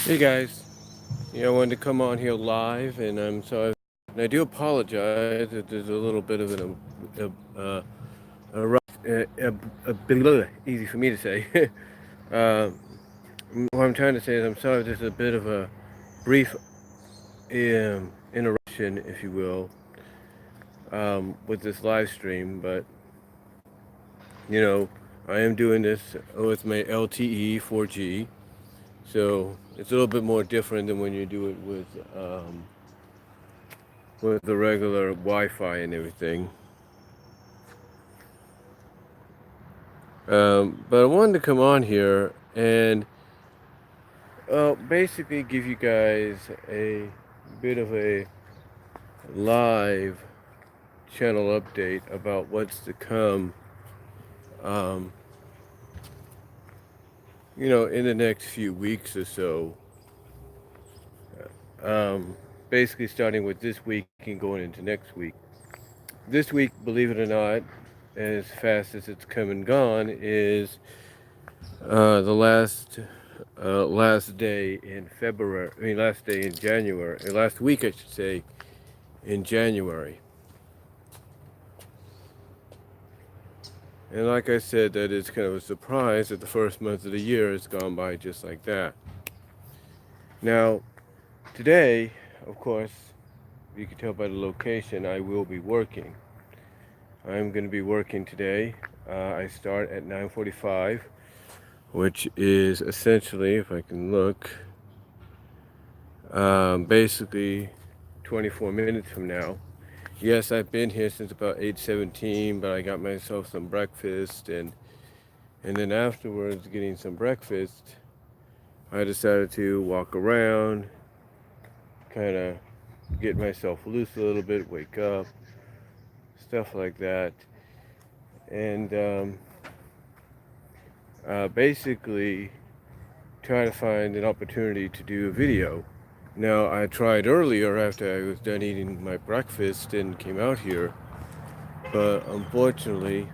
Hey guys, I wanted to come on here live, and I'm sorry, and I do apologize that there's a little bit of a rough, easy for me to say. uh, what I'm trying to say is I'm sorry there's a bit of a brief interruption, if you will, with this live stream, but you know, I am doing this with my LTE 4G, so it's a little bit more different than when you do it with the regular Wi-Fi and everything. But I wanted to come on here and basically give you guys a bit of a live channel update about what's to come, um, in the next few weeks or so. Um, Basically, starting with this week and going into next week. This week, believe it or not, as fast as it's come and gone, is the last day in February. I mean, last day in January. Last week, I should say, in January. And like I said, that is kind of a surprise that the first month of the year has gone by just like that. Now, today, of course, you can tell by the location, I will be working. I'm going to be working today. I start at 9:45, which is essentially, if I can look, basically 24 minutes from now. Yes, I've been here since about 8:17, but I got myself some breakfast, and then afterwards, getting some breakfast, I decided to walk around, kind of get myself loose a little bit, wake up, stuff like that, and basically try to find an opportunity to do a video. Now, I tried earlier after I was done eating my breakfast and came out here, but unfortunately,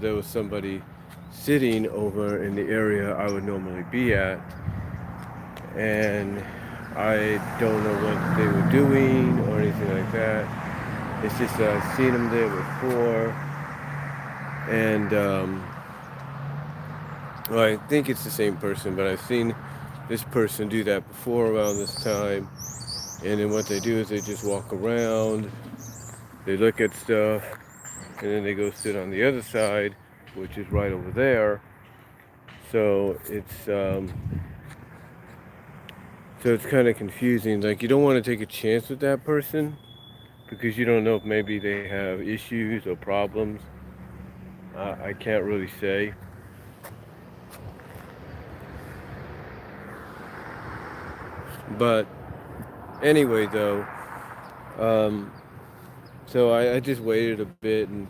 there was somebody sitting over in the area I would normally be at, and I don't know what they were doing or anything like that. It's just that I've seen them there before, and well, I think it's the same person, but I've seen this person do that before around this time. And then what they do is they just walk around, they look at stuff, and then they go sit on the other side, which is right over there. So it's kind of confusing. Like, you don't want to take a chance with that person because you don't know if maybe they have issues or problems. I can't really say. But anyway, though, um, so I just waited a bit, and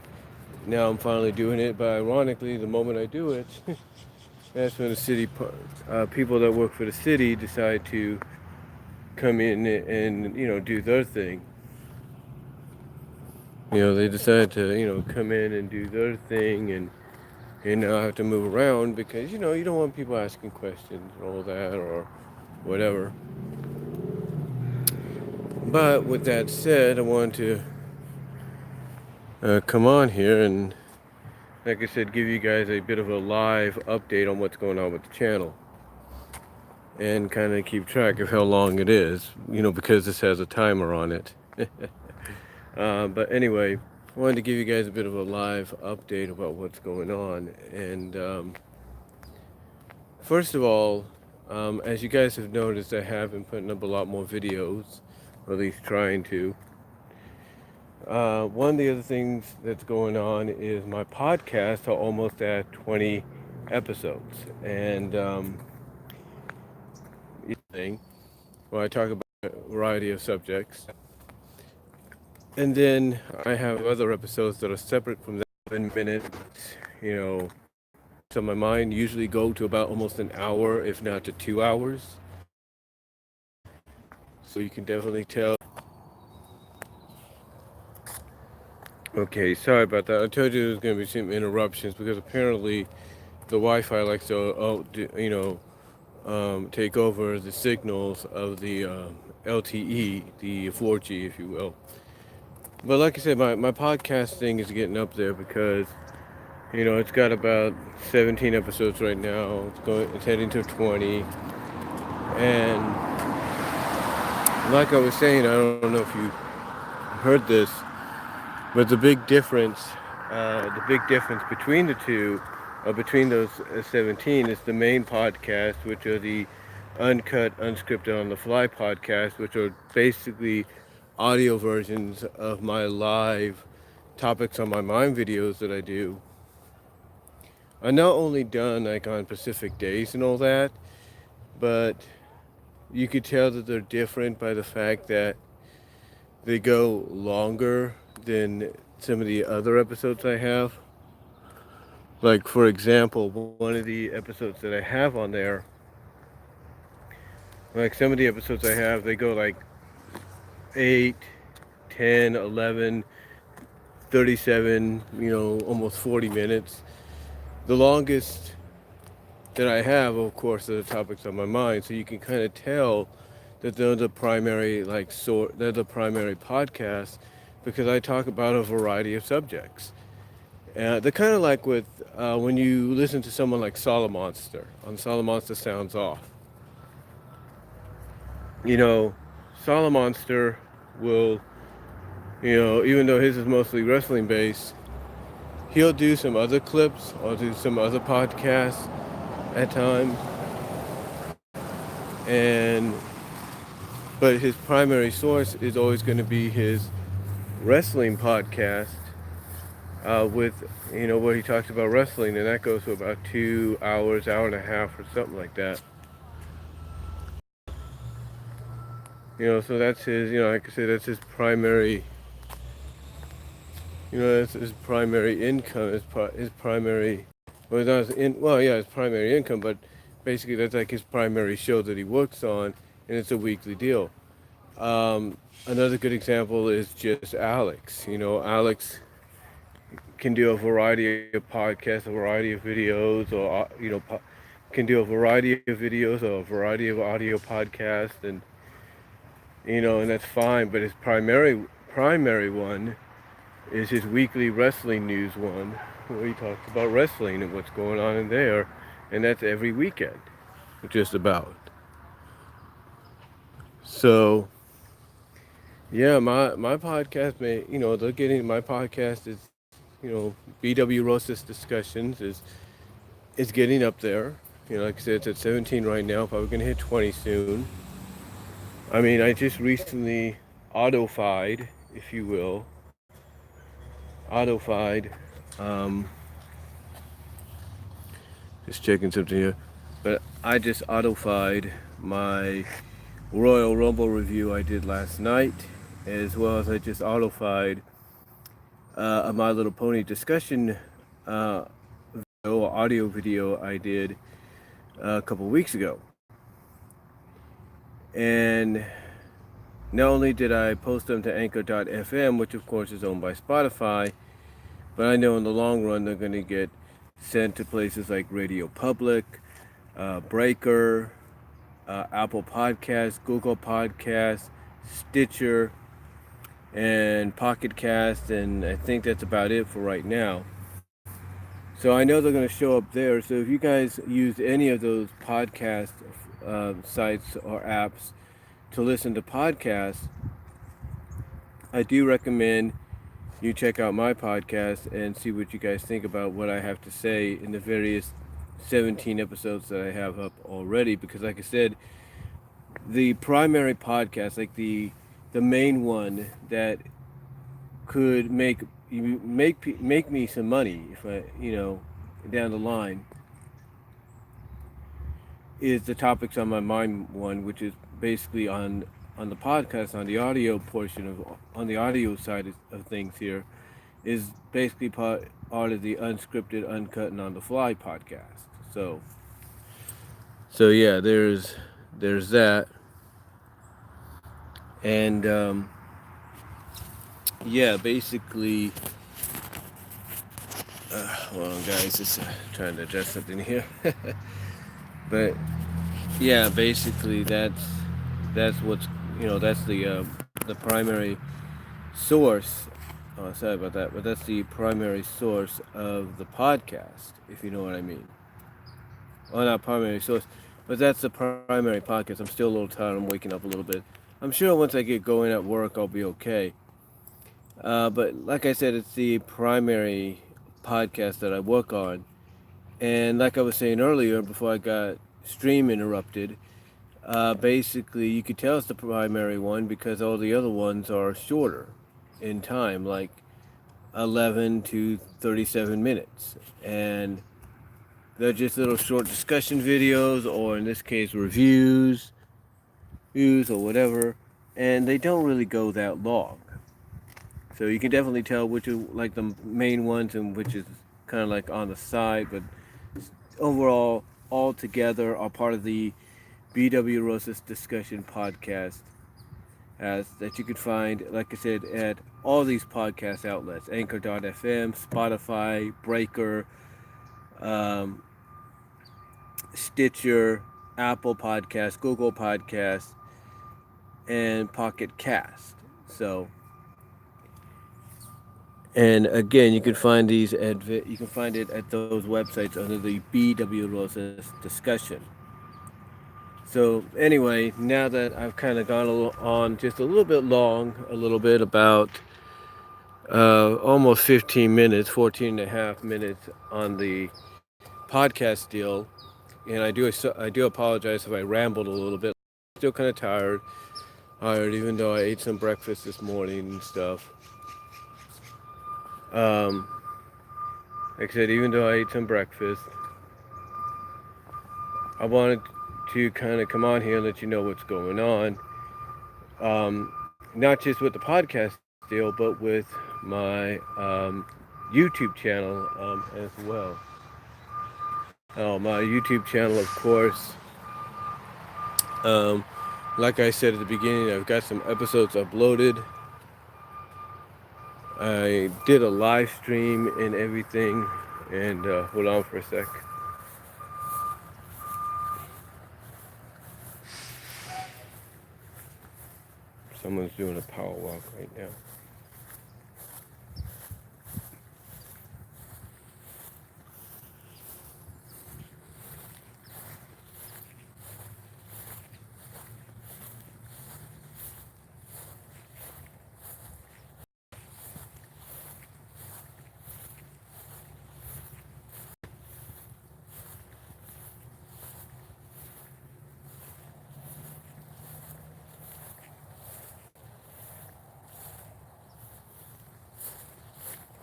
now I'm finally doing it. But ironically, the moment I do it, that's when the people that work for the city decide to come in and do their thing. They decide to come in and do their thing, and now I have to move around because you don't want people asking questions and all that or whatever. But with that said, I wanted to come on here and, like I said, give you guys a bit of a live update on what's going on with the channel and kind of keep track of how long it is, because this has a timer on it. But anyway, I wanted to give you guys a bit of a live update about what's going on. And first of all, as you guys have noticed, I have been putting up a lot more videos, or at least trying to. One of the other things that's going on is my podcasts are almost at 20 episodes. And where I talk about a variety of subjects. And then I have other episodes that are separate from that 7 minutes, on my mind, usually go to about almost an hour, if not to 2 hours. So you can definitely tell. Okay, sorry about that. I told you there was going to be some interruptions because apparently the Wi-Fi likes to, take over the signals of the LTE, the 4G, if you will. But like I said, my podcast thing is getting up there because, it's got about 17 episodes right now. It's heading to 20. And like I was saying, I don't know if you heard this, but the big difference between the two, between those 17, is the main podcast, which are the uncut, unscripted, on the fly podcast, which are basically audio versions of my live topics on my mind videos that I do. I'm not only done like on Pacific days and all that, but you could tell that they're different by the fact that they go longer than some of the other episodes I have. Like, for example, one of the episodes that I have on there, like some of the episodes I have, they go like 8, 10, 11, 37, almost 40 minutes. The longest that I have, of course, are the topics on my mind, so you can kind of tell that they're the primary they're the primary podcast because I talk about a variety of subjects. They're kind of like with when you listen to someone like Solomonster on Solomonster Sounds Off. Solomonster will, even though his is mostly wrestling based, he'll do some other clips or do some other podcasts at times. But his primary source is always going to be his wrestling podcast with, where he talks about wrestling, and that goes for about 2 hours, hour and a half, or something like that. So that's his, like I said, that's his primary, that's his primary income, his primary, well, not his primary income, but basically that's like his primary show that he works on, and it's a weekly deal. Another good example is just Alex. Alex can do a variety of podcasts, a variety of videos, or can do a variety of videos or a variety of audio podcasts, and and that's fine. But his primary one is his weekly wrestling news one, where he talks about wrestling and what's going on in there, and that's every weekend, just about. So, yeah, my podcast they're getting my podcast is, BW Rosas Discussions is getting up there. Like I said, it's at 17 right now. Probably gonna hit 20 soon. I mean, I just recently autofied, if you will. Just checking something here. But I just autofied my Royal Rumble review I did last night, as well as I just autofied a My Little Pony discussion audio video I did a couple weeks ago. And not only did I post them to Anchor.fm, which of course is owned by Spotify, but I know in the long run they're going to get sent to places like Radio Public, Breaker, Apple Podcasts, Google Podcasts, Stitcher, and Pocket Cast, and I think that's about it for right now. So I know they're going to show up there. So if you guys use any of those podcast sites or apps to listen to podcasts, I do recommend you check out my podcast and see what you guys think about what I have to say in the various 17 episodes that I have up already. Because like I said, the primary podcast, like the main one that could make me some money if I, down the line, is the Topics on My Mind one, which is basically on the podcast, on the audio portion on the audio side of things here, is basically part of the unscripted, uncut, and on the fly podcast. So yeah, there's that. And yeah, basically, hold on guys, just trying to adjust something here. But yeah, basically that's what's that's the primary source. Oh, sorry about that, but that's the primary source of the podcast, if you know what I mean. Well, not primary source, but that's the primary podcast. I'm still a little tired. I'm waking up a little bit. I'm sure once I get going at work, I'll be okay. But like I said, it's the primary podcast that I work on. And like I was saying earlier, before I got stream interrupted, basically you could tell it's the primary one because all the other ones are shorter in time, like 11 to 37 minutes. And they're just little short discussion videos, or in this case, reviews or whatever. And they don't really go that long. So you can definitely tell which are like the main ones and which is kind of like on the side, but overall, all together are part of the BW Rosas Discussion podcast, as that you could find, like I said, at all these podcast outlets: Anchor.fm, Spotify, Breaker, um, Stitcher, Apple Podcasts, Google Podcasts, and Pocket Cast. So, and again, you can find it at those websites under the BW Rosas Discussion. So anyway, now that I've kind of gone on just a little bit long, a little bit about almost 15 minutes, 14 and a half minutes on the podcast deal, and I do apologize if I rambled a little bit. Still kind of tired, even though I ate some breakfast this morning and stuff. Um, like I said, even though I ate some breakfast, I wanted to kind of come on here and let you know what's going on. Not just with the podcast deal, but with my YouTube channel as well. My YouTube channel, of course, um, like I said at the beginning, I've got some episodes uploaded. I did a live stream and everything. And hold on for a sec. Someone's doing a power walk right now.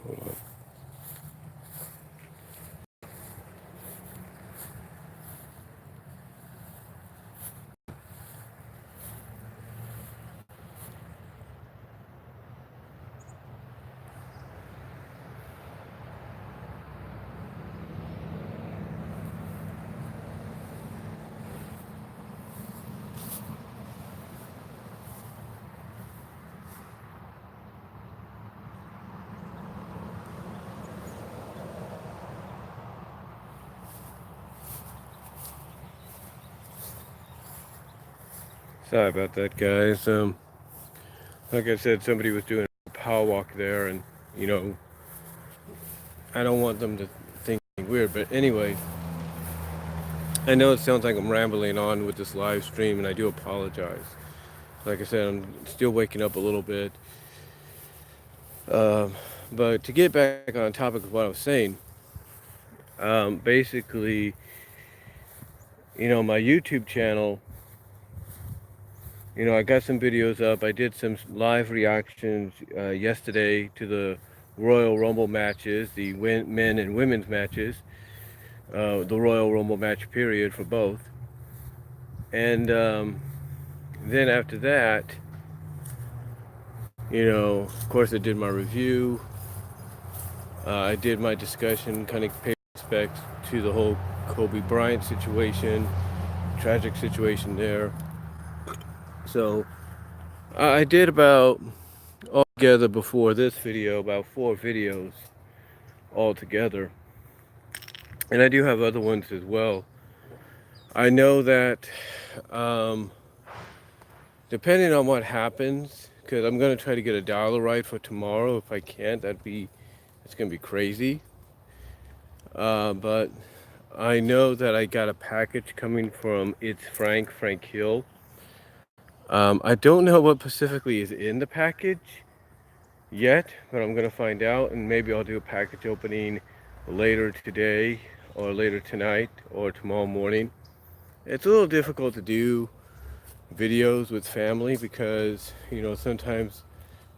Hold on. Sorry about that, guys. Like I said, somebody was doing a power walk there, and you know, I don't want them to think weird. But anyway, I know it sounds like I'm rambling on with this live stream, and I do apologize. Like I said, I'm still waking up a little bit. Um, but to get back on topic of what I was saying, basically, my YouTube channel, I got some videos up. I did some live reactions yesterday to the Royal Rumble matches, the men and women's matches, the Royal Rumble match period for both. And then after that, of course, I did my review. I did my discussion, kind of paid respect to the whole Kobe Bryant situation, tragic situation there. So I did about altogether before this video about 4 videos altogether, and I do have other ones as well. I know that um, depending on what happens, because I'm gonna try to get a dollar right for tomorrow. If I can't, it's gonna be crazy. But I know that I got a package coming from It's Frank Hill. I don't know what specifically is in the package yet, but I'm gonna find out, and maybe I'll do a package opening later today, or later tonight, or tomorrow morning. It's a little difficult to do videos with family because sometimes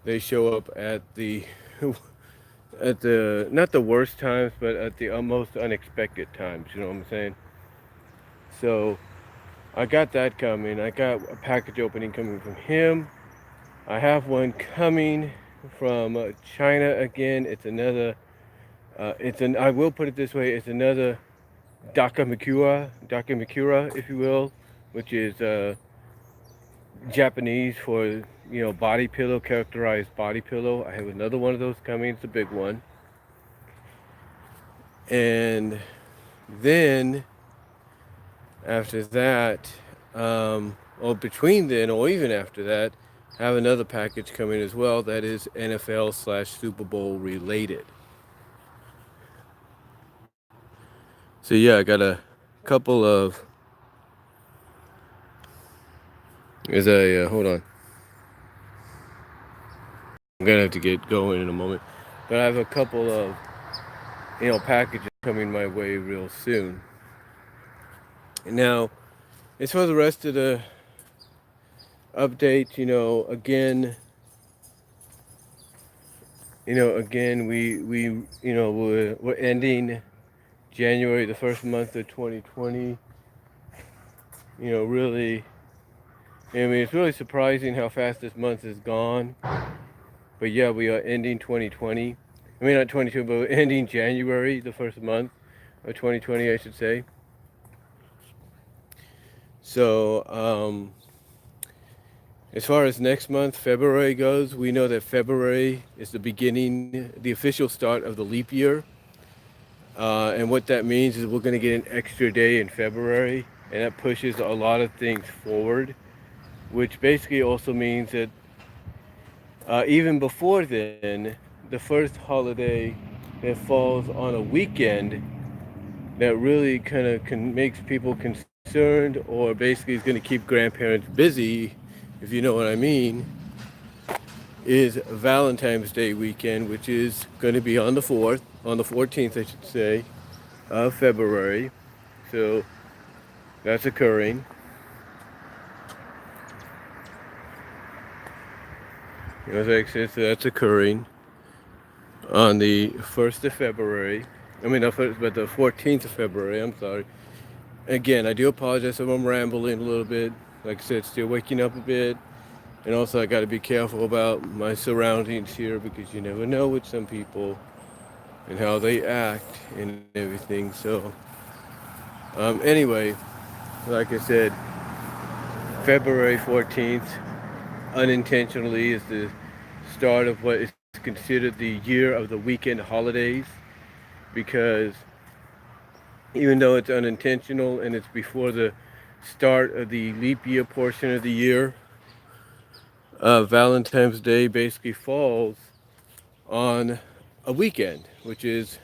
they show up at the at the not the worst times, but at the most unexpected times. You know what I'm saying? So I got that coming. I got a package opening coming from him. I have one coming from China again. It's another. I will put it this way. It's another Dakimakura, if you will, which is Japanese for body pillow, characterized body pillow. I have another one of those coming. It's a big one. And then after that, or between then, or even after that, I have another package coming as well that is NFL/Super Bowl related. So yeah, I got a couple of. Hold on. I'm gonna have to get going in a moment, but I have a couple of packages coming my way real soon. Now, as for the rest of the update, again, we're ending January, the first month of 2020. Really, it's really surprising how fast this month is gone. But yeah, we are ending 2020. I mean, not 22, but we're ending January, the first month of 2020, I should say. So, as far as next month, February goes, we know that February is the official start of the leap year. And what that means is we're going to get an extra day in February, and that pushes a lot of things forward, which basically also means that even before then, the first holiday that falls on a weekend that really kind of makes people concerned, or basically is going to keep grandparents busy, if you know what I mean, is Valentine's Day weekend, which is going to be on the 14th, I should say, of February. So that's occurring. As I said, so that's occurring on the 1st of February. I mean, not first, but the 14th of February. I'm sorry. Again, I do apologize if I'm rambling a little bit. Like I said, still waking up a bit. And also, I got to be careful about my surroundings here because you never know with some people and how they act and everything. So, anyway, like I said, February 14th, unintentionally, is the start of what is considered the year of the weekend holidays, because even though it's unintentional and it's before the start of the leap year portion of the year, Valentine's Day basically falls on a weekend, which is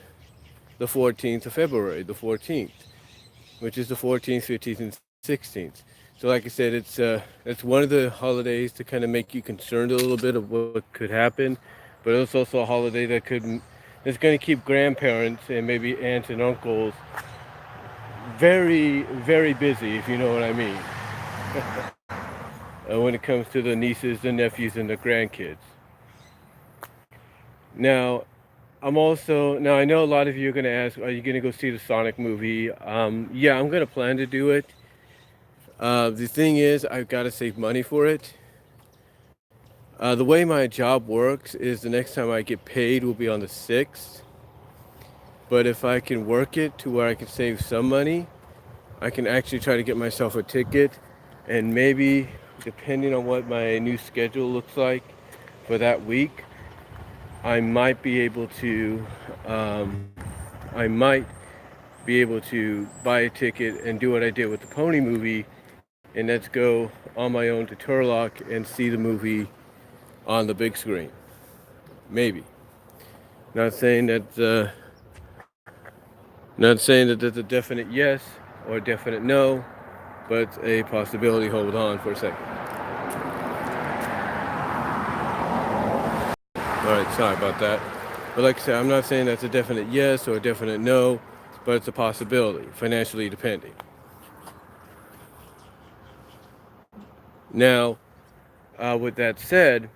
the 14th of February, which is the 14th, 15th, and 16th. So, like I said, it's one of the holidays to kind of make you concerned a little bit of what could happen, but it's also a holiday that's going to keep grandparents and maybe aunts and uncles very, very busy, if you know what I mean. When it comes to the nieces, the nephews, and the grandkids. Now, I know a lot of you are going to ask, are you going to go see the Sonic movie? Yeah, I'm going to plan to do it. The thing is, I've got to save money for it. The way my job works is the next time I get paid will be on the 6th. But if I can work it to where I can save some money, I can actually try to get myself a ticket, and maybe, depending on what my new schedule looks like for that week, I might be able to be able to buy a ticket and do what I did with the Pony movie, and that's go on my own to Turlock and see the movie on the big screen. Maybe. Not saying that that's a definite yes or a definite no, but a possibility. Hold on for a second. All right, sorry about that. But like I said, I'm not saying that's a definite yes or a definite no, but it's a possibility, financially depending. Now, with that said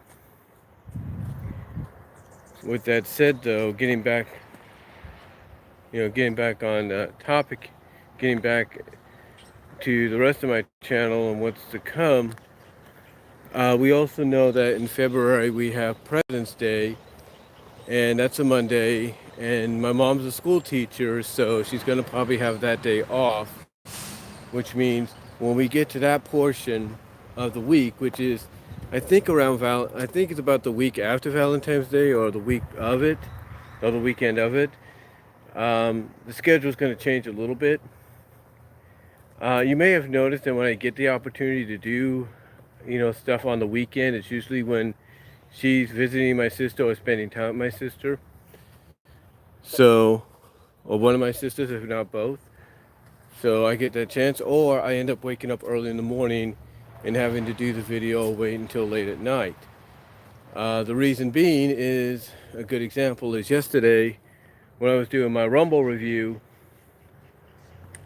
though, getting back on topic, getting back to the rest of my channel and what's to come, we also know that in February we have President's Day, and that's a Monday, and my mom's a school teacher, so she's going to probably have that day off, which means when we get to that portion of the week, which is I think it's about the week after Valentine's Day or the week of it, or the weekend of it, the schedule is going to change a little bit. You may have noticed that when I get the opportunity to do, stuff on the weekend, it's usually when she's visiting my sister or spending time with my sister. So, or one of my sisters, if not both. So I get that chance, or I end up waking up early in the morning and having to do the video or wait until late at night. The reason being is, a good example is yesterday when I was doing my Rumble review,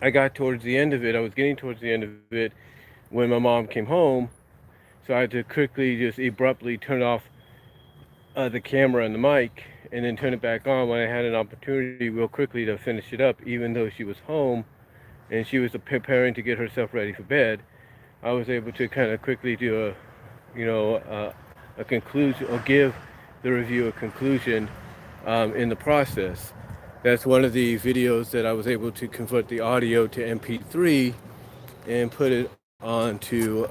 I was getting towards the end of it when my mom came home, so I had to quickly just abruptly turn off the camera and the mic and then turn it back on when I had an opportunity real quickly to finish it up, even though she was home and she was preparing to get herself ready for bed. I was able to kind of quickly do a conclusion, or give the review a conclusion in the process. That's one of the videos that I was able to convert the audio to MP3 and put it onto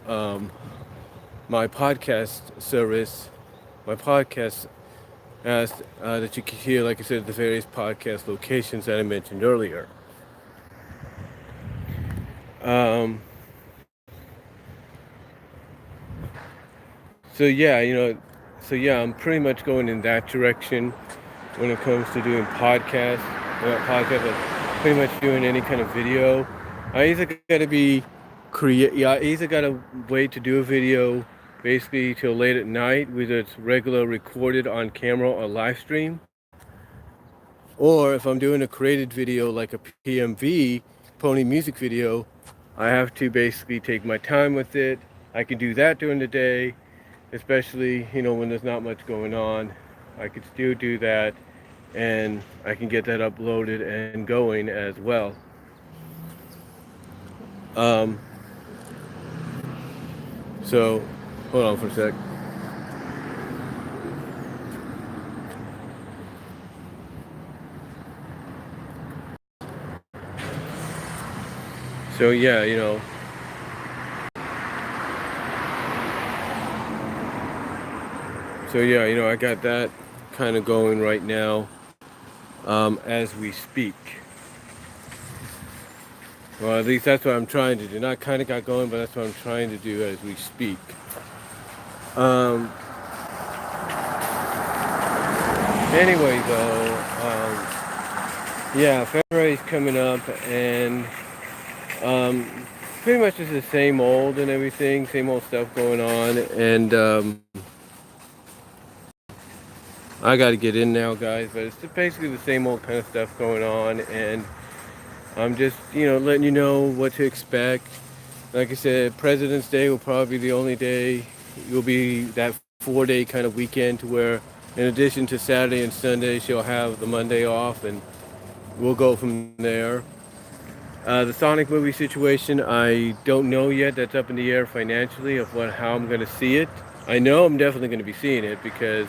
my podcast service, my podcast that you can hear, like I said, at the various podcast locations that I mentioned earlier. I'm pretty much going in that direction when it comes to doing podcasts. Pretty much doing any kind of video. I either gotta wait to do a video basically till late at night, whether it's regular recorded on camera or live stream, or if I'm doing a created video like a PMV, Pony music video, I have to basically take my time with it. I can do that during the day, especially when there's not much going on. I could still do that, and I can get that uploaded and going as well. So hold on for a sec. So I got that kind of going right now as we speak. Well, at least that's what I'm trying to do. Not kind of got going, but that's what I'm trying to do as we speak. Anyway, though, February's coming up, and pretty much it's the same old and everything, same old stuff going on, and I got to get in now, guys, but it's basically the same old kind of stuff going on, and I'm just, letting you know what to expect. Like I said, President's Day will probably be the only day. You'll be that 4-day kind of weekend to where, in addition to Saturday and Sunday, she'll have the Monday off, and we'll go from there. The Sonic movie situation, I don't know yet. That's up in the air financially of how I'm going to see it. I know I'm definitely going to be seeing it because,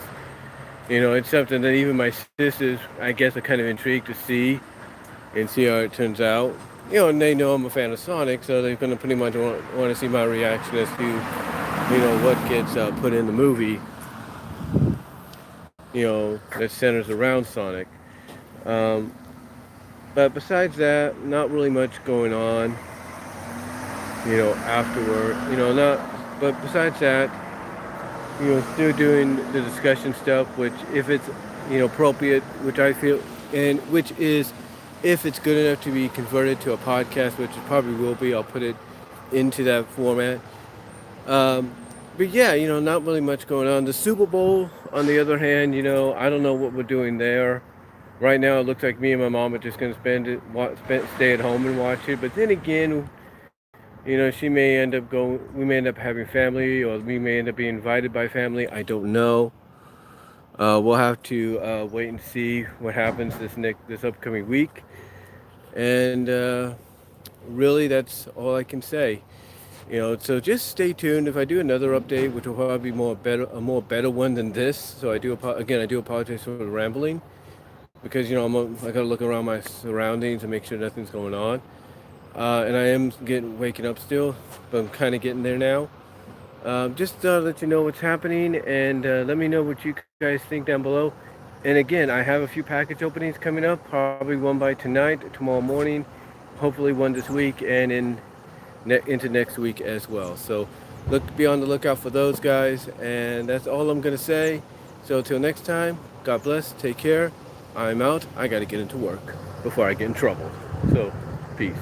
it's something that even my sisters, I guess, are kind of intrigued to see and see how it turns out. And they know I'm a fan of Sonic, so they're going to pretty much want to see my reaction as to, what gets put in the movie, that centers around Sonic. But besides that, not really much going on, afterward. But besides that, still doing the discussion stuff, which if it's, appropriate, which I feel, and which is, if it's good enough to be converted to a podcast, which it probably will be, I'll put it into that format. Um, but yeah, not really much going on. The Super Bowl, on the other hand, I don't know what we're doing there. Right now, it looks like me and my mom are just going to stay at home and watch it. But then again, she may end up going. We may end up having family, or we may end up being invited by family. I don't know. We'll have to wait and see what happens this upcoming week. And really, that's all I can say. So just stay tuned. If I do another update, which will probably be a more better one than this. So I do apologize for the rambling, because I gotta look around my surroundings and make sure nothing's going on. And I am waking up still, but I'm kind of getting there now. Just let you know what's happening, and let me know what you guys think down below. And again, I have a few package openings coming up. Probably one by tonight, tomorrow morning. Hopefully one this week, and into next week as well. So be on the lookout for those, guys. And that's all I'm gonna say. So till next time, God bless. Take care. I'm out. I got to get into work before I get in trouble. So, peace.